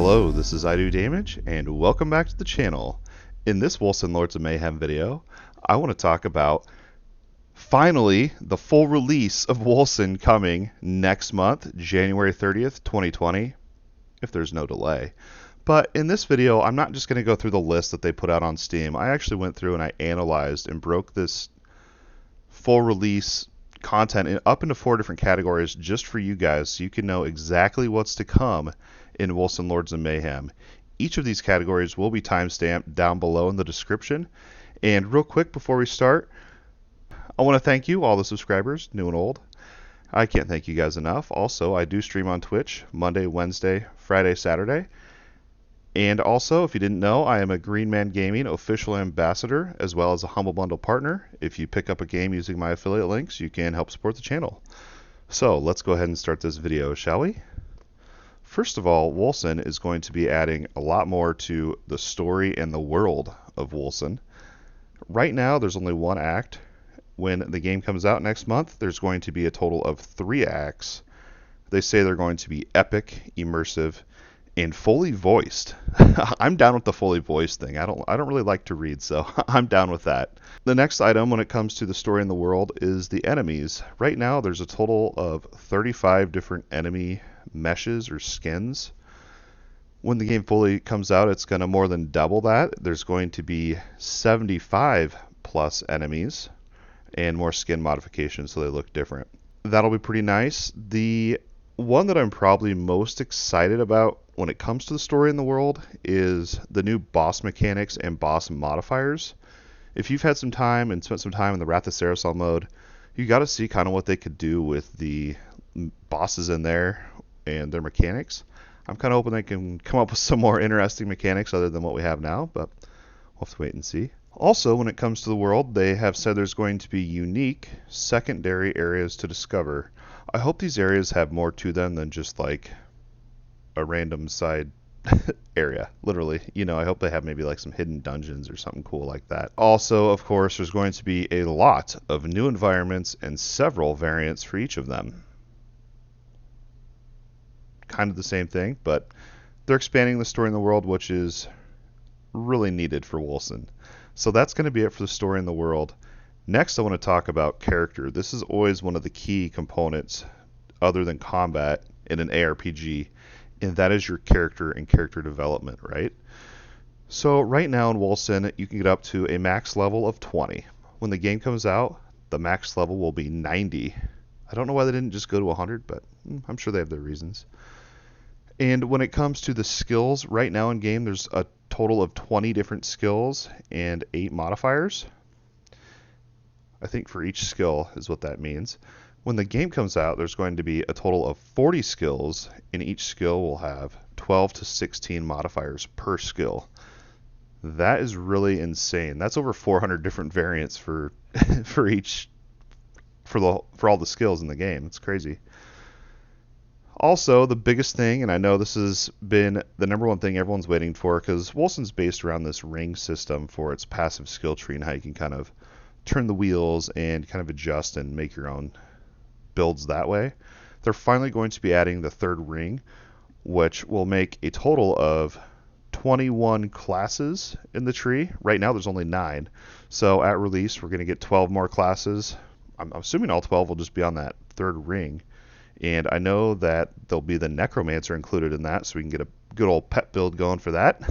Hello, this is I Do Damage, and welcome back to the channel. In this Wolcen Lords of Mayhem video, I want to talk about finally the full release of Wolcen coming next month, January 30th, 2020, if there's no delay. But in this video, I'm not just going to go through the list that they put out on Steam. I actually went through and I analyzed and broke this full release content up into 4 different categories just for you guys so you can know exactly what's to come in Wolcen Lords of Mayhem. Each of these categories will be timestamped down below in the description. And real quick before we start, I want to thank you, all the subscribers, new and old. I can't thank you guys enough. Also, I do stream on Twitch Monday, Wednesday, Friday, Saturday. And also, if you didn't know, I am a Green Man Gaming official ambassador as well as a Humble Bundle partner. If you pick up a game using my affiliate links, you can help support the channel. So let's go ahead and start this video, shall we? First of all, Wolcen is going to be adding a lot more to the story and the world of Wolcen. Right now, there's only 1 act. When the game comes out next month, there's going to be a total of 3 acts. They say they're going to be epic, immersive, and fully voiced. I'm down with the fully voiced thing. I don't really like to read, so I'm down with that. The next item when it comes to the story in the world is the enemies. Right now there's a total of 35 different enemy meshes or skins. When the game fully comes out, it's going to more than double that. There's going to be 75 plus enemies and more skin modifications so they look different. That'll be pretty nice. The one that I'm probably most excited about when it comes to the story in the world is the new boss mechanics and boss modifiers. If you've had some time and spent some time in the Wrath of Carousel mode, you got to see kind of what they could do with the bosses in there and their mechanics. I'm kind of hoping they can come up with some more interesting mechanics other than what we have now, but we'll have to wait and see. Also, when it comes to the world, they have said there's going to be unique secondary areas to discover. I hope these areas have more to them than just like a random side area, literally. You know, I hope they have maybe like some hidden dungeons or something cool like that. Also, of course, there's going to be a lot of new environments and several variants for each of them. Kind of the same thing, but they're expanding the story in the world, which is really needed for Wolcen. So that's going to be it for the story in the world. Next, I want to talk about character. This is always one of the key components other than combat in an ARPG, and that is your character and character development, right? So right now in Wolcen, you can get up to a max level of 20. When the game comes out, the max level will be 90. I don't know why they didn't just go to 100, but I'm sure they have their reasons. And when it comes to the skills, right now in game, there's a total of 20 different skills and 8 modifiers. I think for each skill is what that means. When the game comes out, there's going to be a total of 40 skills, and each skill will have 12 to 16 modifiers per skill. That is really insane. That's over 400 different variants for all the skills in the game. It's crazy. Also, the biggest thing, and I know this has been the #1 thing everyone's waiting for, because Wolcen's based around this ring system for its passive skill tree and how you can kind of turn the wheels and kind of adjust and make your own builds that way. They're finally going to be adding the 3rd ring, which will make a total of 21 classes in the tree. Right now there's only 9. So at release we're going to get 12 more classes. I'm assuming all 12 will just be on that 3rd ring. And I know that there'll be the Necromancer included in that, so we can get a good old pet build going for that.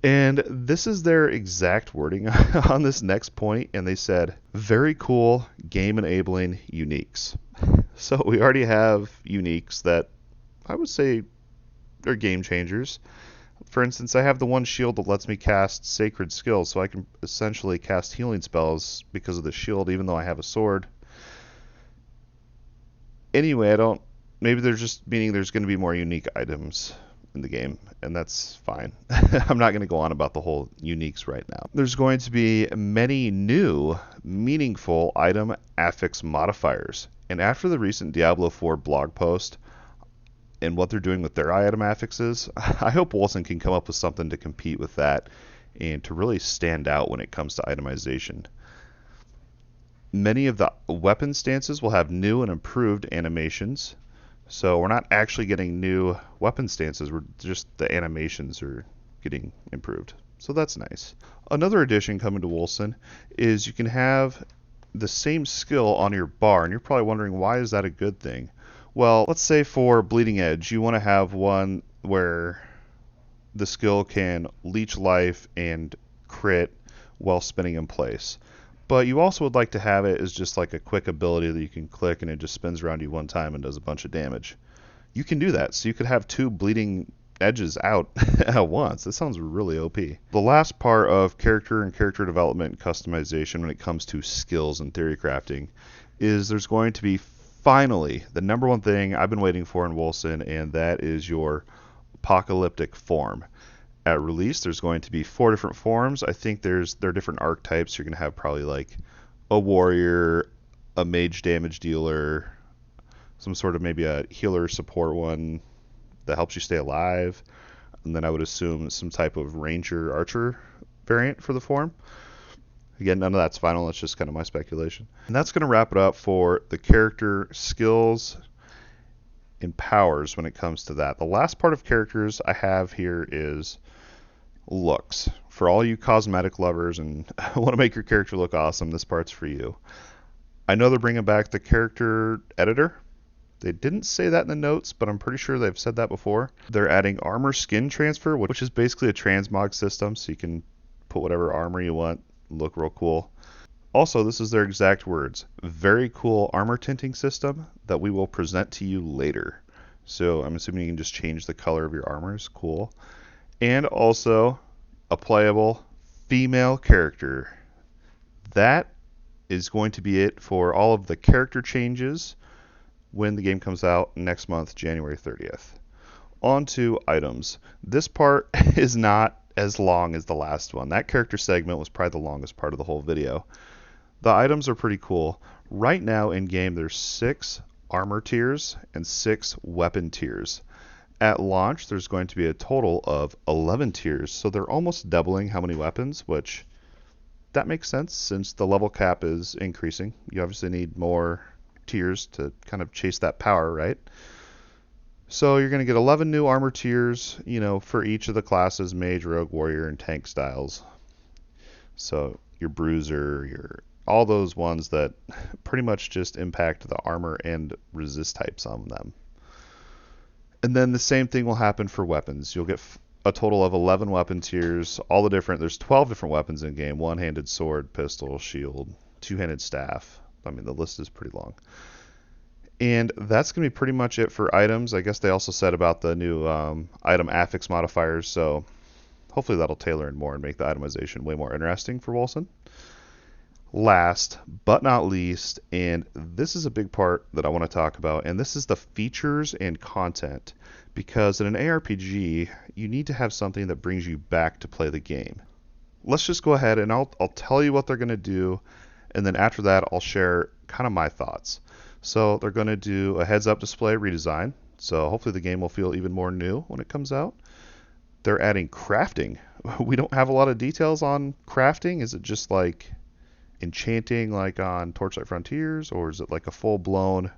And this is their exact wording on this next point, and they said, very cool game-enabling uniques. So we already have uniques that I would say are game changers. For instance, I have the one shield that lets me cast sacred skills, so I can essentially cast healing spells because of the shield, even though I have a sword. Anyway, maybe they're just meaning there's going to be more unique items in the game, and that's fine. I'm not going to go on about the whole uniques right now. There's going to be many new, meaningful item affix modifiers. And after the recent Diablo 4 blog post and what they're doing with their item affixes, I hope Wolcen can come up with something to compete with that and to really stand out when it comes to itemization. Many of the weapon stances will have new and improved animations. So we're not actually getting new weapon stances, we're just the animations are getting improved. So that's nice. Another addition coming to Wolcen is you can have the same skill on your bar, and you're probably wondering why is that a good thing? Well, let's say for Bleeding Edge, you want to have one where the skill can leech life and crit while spinning in place. But you also would like to have it as just like a quick ability that you can click and it just spins around you one time and does a bunch of damage. You can do that, so you could have two bleeding edges out at once. That sounds really OP. The last part of character and character development and customization when it comes to skills and theory crafting is there's going to be finally the number one thing I've been waiting for in Wolcen, and that is your apocalyptic form. At release, there's going to be 4 different forms. I think there are different archetypes. You're going to have probably like a warrior, a mage damage dealer, some sort of maybe a healer support one that helps you stay alive, and then I would assume some type of ranger archer variant for the form. Again, none of that's final. That's just kind of my speculation. And that's going to wrap it up for the character skills and powers when it comes to that. The last part of characters I have here is looks. For all you cosmetic lovers and want to make your character look awesome, this part's for you. I know they're bringing back the character editor. They didn't say that in the notes, but I'm pretty sure they've said that before. They're adding armor skin transfer, which is basically a transmog system, so you can put whatever armor you want, look real cool. Also, this is their exact words. Very cool armor tinting system that we will present to you later. So I'm assuming you can just change the color of your armors. Cool. And also a playable female character. That is going to be it for all of the character changes when the game comes out next month, January 30th. On to items. This part is not as long as the last one. That character segment was probably the longest part of the whole video. The items are pretty cool. Right now in game there's 6 armor tiers and 6 weapon tiers. At launch there's going to be a total of 11 tiers, so they're almost doubling how many weapons, which that makes sense since the level cap is increasing. You obviously need more tiers to kind of chase that power, right? So you're going to get 11 new armor tiers, for each of the classes, mage, rogue, warrior, and tank styles. So your bruiser, all those ones that pretty much just impact the armor and resist types on them. And then the same thing will happen for weapons. You'll get a total of 11 weapon tiers, there's 12 different weapons in game. One-handed sword, pistol, shield, two-handed staff. I mean, the list is pretty long. And that's going to be pretty much it for items. I guess they also said about the new item affix modifiers, so hopefully that'll tailor in more and make the itemization way more interesting for Wolcen. Last but not least, and this is a big part that I want to talk about, and this is the features and content. Because in an ARPG, you need to have something that brings you back to play the game. Let's just go ahead and I'll tell you what they're going to do, and then after that I'll share kind of my thoughts. So they're going to do a heads-up display redesign, so hopefully the game will feel even more new when it comes out. They're adding crafting. We don't have a lot of details on crafting. Is it just like enchanting like on Torchlight Frontiers, or is it like a full-blown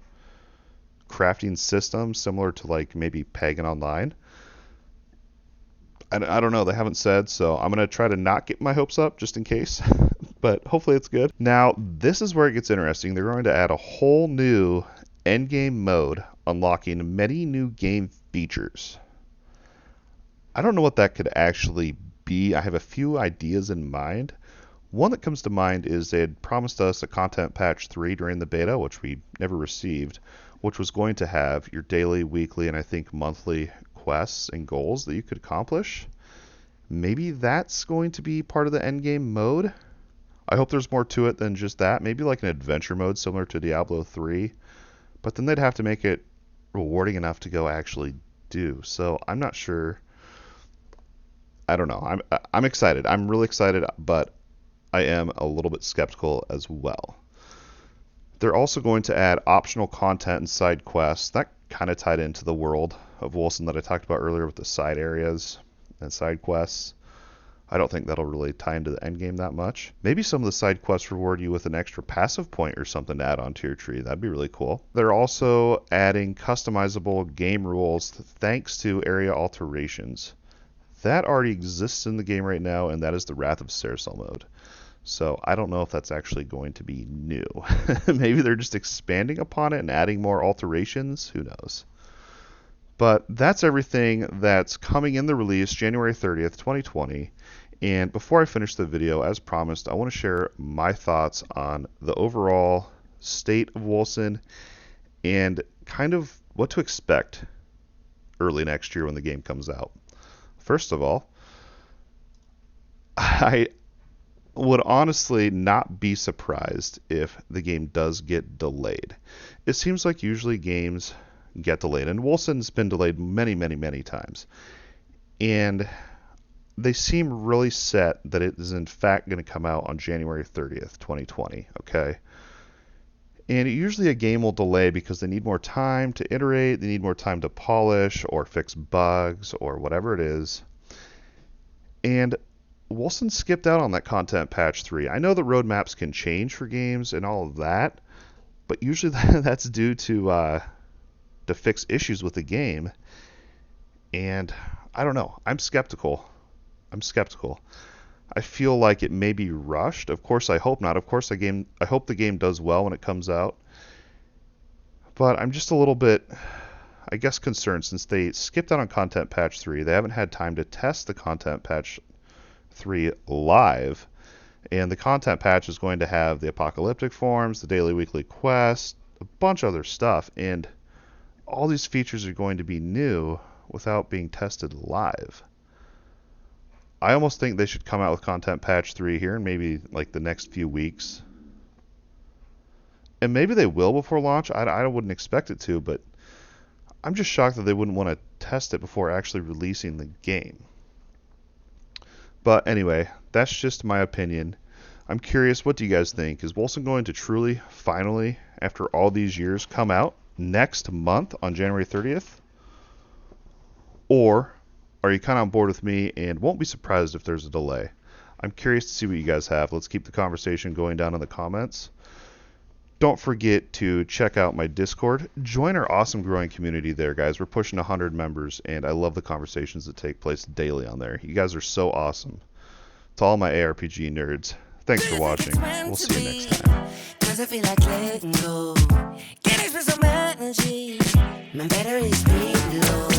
crafting system similar to like maybe Pagan Online? I don't know. They haven't said, so I'm going to try to not get my hopes up just in case. But hopefully it's good. Now, this is where it gets interesting. They're going to add a whole new endgame mode, unlocking many new game features. I don't know what that could actually be. I have a few ideas in mind. One that comes to mind is they had promised us a content patch 3 during the beta, which we never received, which was going to have your daily, weekly, and I think monthly quests and goals that you could accomplish. Maybe that's going to be part of the endgame mode. I hope there's more to it than just that. Maybe like an adventure mode similar to Diablo 3. But then they'd have to make it rewarding enough to go actually do. So I'm not sure. I don't know. I'm excited. I'm really excited, but I am a little bit skeptical as well. They're also going to add optional content and side quests. That kind of tied into the world of Wolcen that I talked about earlier with the side areas and side quests. I don't think that'll really tie into the end game that much. Maybe some of the side quests reward you with an extra passive point or something to add onto your tree. That'd be really cool. They're also adding customizable game rules thanks to area alterations. That already exists in the game right now, and that is the Wrath of Cersei mode. So I don't know if that's actually going to be new. Maybe they're just expanding upon it and adding more alterations. Who knows? But that's everything that's coming in the release January 30th, 2020. And before I finish the video, as promised, I want to share my thoughts on the overall state of Wolcen and kind of what to expect early next year when the game comes out. First of all, I would honestly not be surprised if the game does get delayed. It seems like usually games get delayed, and Wolcen's been delayed many times. And they seem really set that it is in fact going to come out on January 30th, 2020, okay? And usually a game will delay because they need more time to iterate, they need more time to polish or fix bugs or whatever it is. And Wolcen skipped out on that content patch 3. I know the roadmaps can change for games and all of that, but usually that's due to fix issues with the game. And I don't know. I'm skeptical. I feel like it may be rushed. Of course, I hope not. Of course, I hope the game does well when it comes out. But I'm just a little bit, I guess, concerned since they skipped out on content patch 3. They haven't had time to test the content patch 3 live, and the content patch is going to have the apocalyptic forms, the daily weekly quest, a bunch of other stuff, and all these features are going to be new without being tested live. I almost think they should come out with content patch 3 here in maybe like the next few weeks, and maybe they will before launch. I wouldn't expect it to, but I'm just shocked that they wouldn't want to test it before actually releasing the game. But anyway, that's just my opinion. I'm curious, what do you guys think? Is Wolcen going to truly, finally, after all these years, come out next month on January 30th? Or are you kind of on board with me and won't be surprised if there's a delay? I'm curious to see what you guys have. Let's keep the conversation going down in the comments. Don't forget to check out my Discord. Join our awesome growing community there, guys. We're pushing 100 members, and I love the conversations that take place daily on there. You guys are so awesome. To all my ARPG nerds, thanks for watching. We'll see you next time. 'Cause I feel like letting go. Get it for some energy. My battery's pretty low.